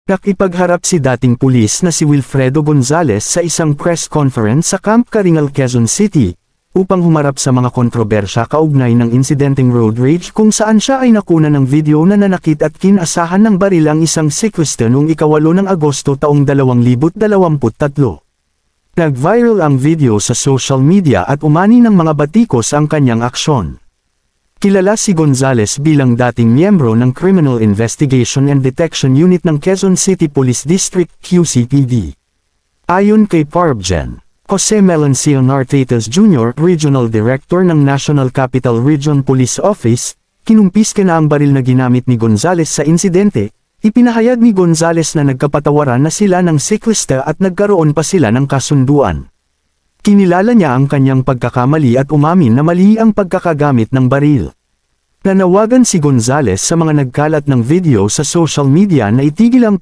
Nakipagharap si dating pulis na si Wilfredo Gonzales sa isang press conference sa Camp Karingal, Quezon City, upang humarap sa mga kontrobersya kaugnay ng insidenteng road rage kung saan siya ay nakuna ng video na nanakit at kinasahan ng baril ang isang siklista noong 8 ng Agosto taong 2023. Nag-viral ang video sa social media at umani ng mga batikos ang kanyang aksyon. Kilala si Gonzales bilang dating miyembro ng Criminal Investigation and Detection Unit ng Quezon City Police District QCPD. Ayon kay Parbgen, Jose Melencio Nartates Jr., Regional Director ng National Capital Region Police Office, kinumpiske na ang baril na ginamit ni Gonzales sa insidente. Ipinahayag ni Gonzales na nagkapatawaran na sila ng siklista at nagkaroon pa sila ng kasunduan. Kinilala niya ang kanyang pagkakamali at umamin na mali ang pagkakagamit ng baril. Nanawagan si Gonzales sa mga nagkalat ng video sa social media na itigil ang